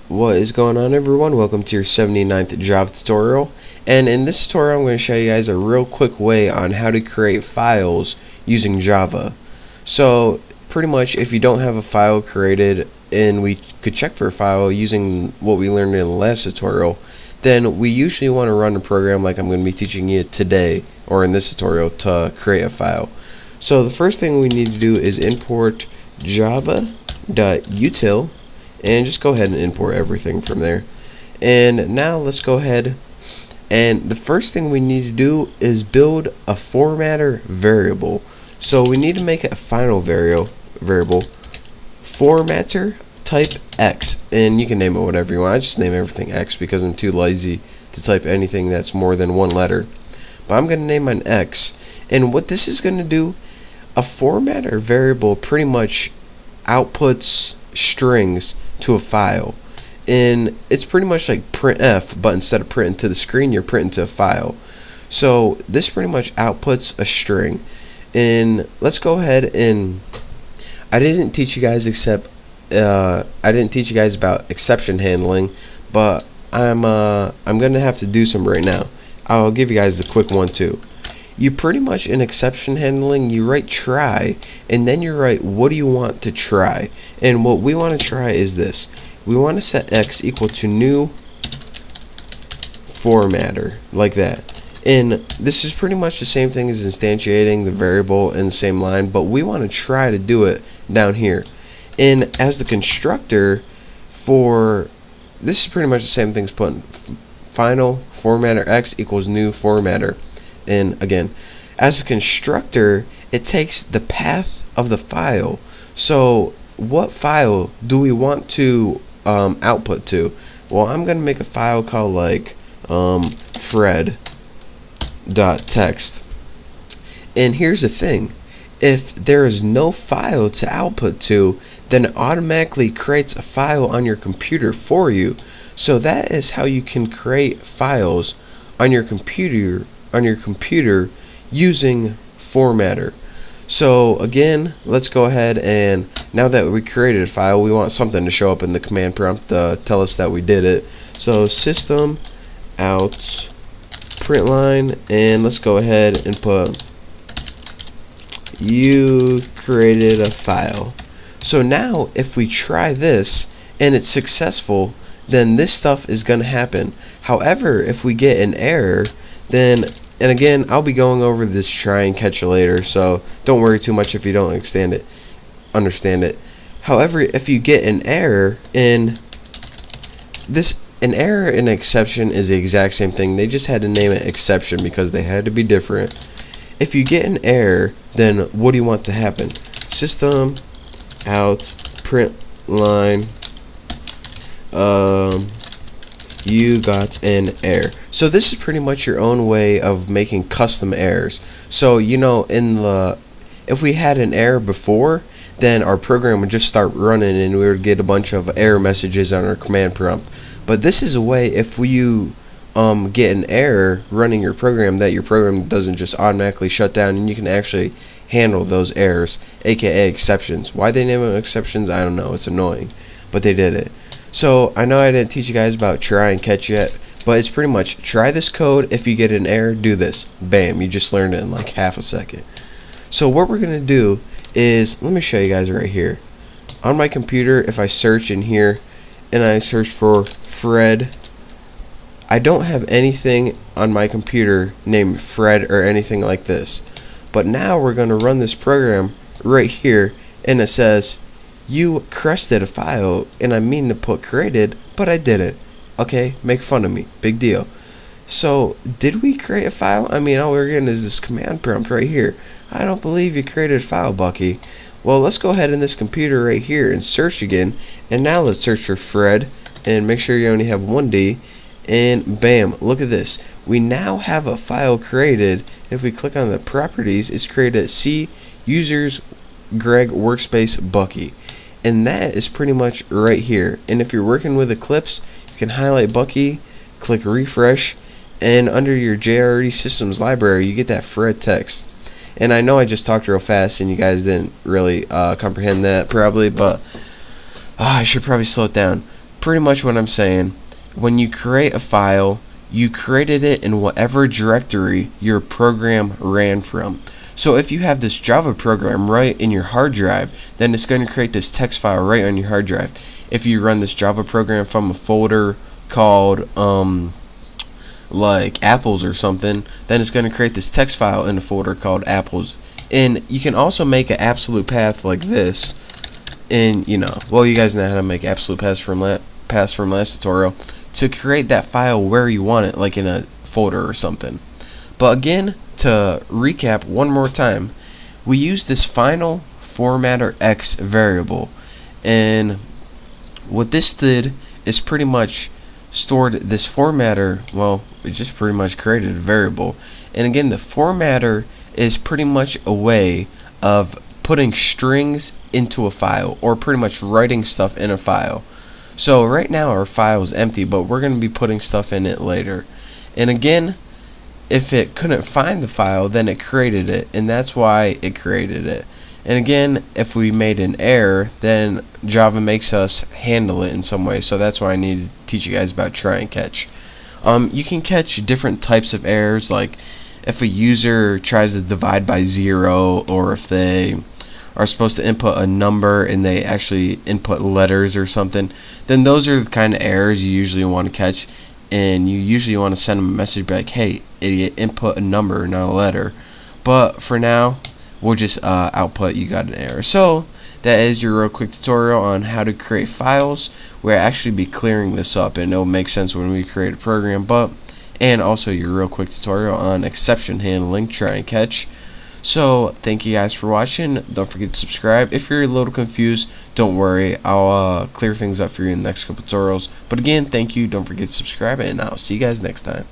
What is going on, everyone? Welcome to your 79th Java tutorial, and in this tutorial I'm going to show you guys a real quick way on how to create files using Java. So pretty much if you don't have a file created and we could check for a file using what we learned in the last tutorial, then we usually want to run a program like I'm going to be teaching you today or in this tutorial to create a file. So the first thing we need to do is import java.util and just go ahead and import everything from there. And now let's go ahead, and the first thing we need to do is build a formatter variable. So we need to make a final variable formatter type X, and you can name it whatever you want. I just name everything X because I'm too lazy to type anything that's more than one letter, but I'm going to name mine X. And what this is going to do, a formatter variable pretty much outputs strings to a file, and it's pretty much like printf, but instead of printing to the screen you're printing to a file. So this pretty much outputs a string. And let's go ahead, and I didn't teach you guys about exception handling, but I'm gonna have to do some right now. I'll give you guys the quick one too. You pretty much, in exception handling, you write try, and then you write what do you want to try. And what we want to try is this. We want to set X equal to new formatter, like that. And this is pretty much the same thing as instantiating the variable in the same line, but we want to try to do it down here. And as the constructor for this is pretty much the same thing as putting final formatter X equals new formatter. And again, as a constructor, it takes the path of the file. So what file do we want to output to? Well, I'm gonna make a file called like fred.txt. And here's the thing, if there is no file to output to, then it automatically creates a file on your computer for you. So that is how you can create files on your computer using formatter. So again, let's go ahead, and now that we created a file, we want something to show up in the command prompt to tell us that we did it. So system out println, and let's go ahead and put you created a file. So now if we try this and it's successful, then this stuff is going to happen. However, if we get an error, then, and again, I'll be going over this try and catch later, so don't worry too much if you don't understand it. However, if you get an error in this, an error and an exception is the exact same thing. They just had to name it exception because they had to be different. If you get an error, then what do you want to happen? System out println you got an error. So this is pretty much your own way of making custom errors. So you know, if we had an error before, then our program would just start running and we would get a bunch of error messages on our command prompt. But this is a way, if you get an error running your program, that your program doesn't just automatically shut down, and you can actually handle those errors, aka exceptions. Why they name them exceptions, I don't know, it's annoying, but they did it. So I know I didn't teach you guys about try and catch yet, but it's pretty much try this code. If you get an error, do this. Bam, you just learned it in like half a second. So what we're gonna do is, let me show you guys right here. On my computer, if I search in here and I search for Fred, I don't have anything on my computer named Fred or anything like this. But now we're gonna run this program right here, and it says you crested a file, and I mean to put created, but I didn't. Okay, make fun of me, big deal. So did we create a file? I mean, all we're getting is this command prompt right here. I don't believe you created a file, Bucky. Well, let's go ahead in this computer right here and search again, and now let's search for Fred and make sure you only have one D, and bam, look at this. We now have a file created. If we click on the properties, it's created C users Greg workspace Bucky. And that is pretty much right here. And if you're working with Eclipse, you can highlight Bucky, click refresh, and under your JRE systems library you get that Fred text. And I know I just talked real fast and you guys didn't really comprehend that probably, but I should probably slow it down. pretty much what I'm saying, when you create a file, you created it in whatever directory your program ran from. So if you have this Java program right in your hard drive, then it's going to create this text file right on your hard drive. If you run this Java program from a folder called like apples or something, then it's going to create this text file in a folder called apples. And you can also make an absolute path like this. And you guys know how to make absolute paths from last tutorial, to create that file where you want it, like in a folder or something. But again, to recap one more time, we use this final formatter x variable, and what this did is pretty much stored this formatter. Well, it just pretty much created a variable. And again, the formatter is pretty much a way of putting strings into a file, or pretty much writing stuff in a file. So right now our file is empty, but we're going to be putting stuff in it later. And again, if it couldn't find the file, then it created it, and that's why it created it. And again, if we made an error, then Java makes us handle it in some way. So that's why I need to teach you guys about try and catch. You can catch different types of errors, like if a user tries to divide by 0, or if they are supposed to input a number and they actually input letters or something, then those are the kind of errors you usually want to catch. And you usually want to send them a message like, hey idiot, input a number, not a letter. But for now, we'll just output you got an error. So that is your real quick tutorial on how to create files. We'll actually be clearing this up, and it'll make sense when we create a program. And also your real quick tutorial on exception handling, try and catch. So thank you guys for watching. Don't forget to subscribe. If you're a little confused, don't worry, I'll clear things up for you in the next couple tutorials. But again, thank you, don't forget to subscribe, and I'll see you guys next time.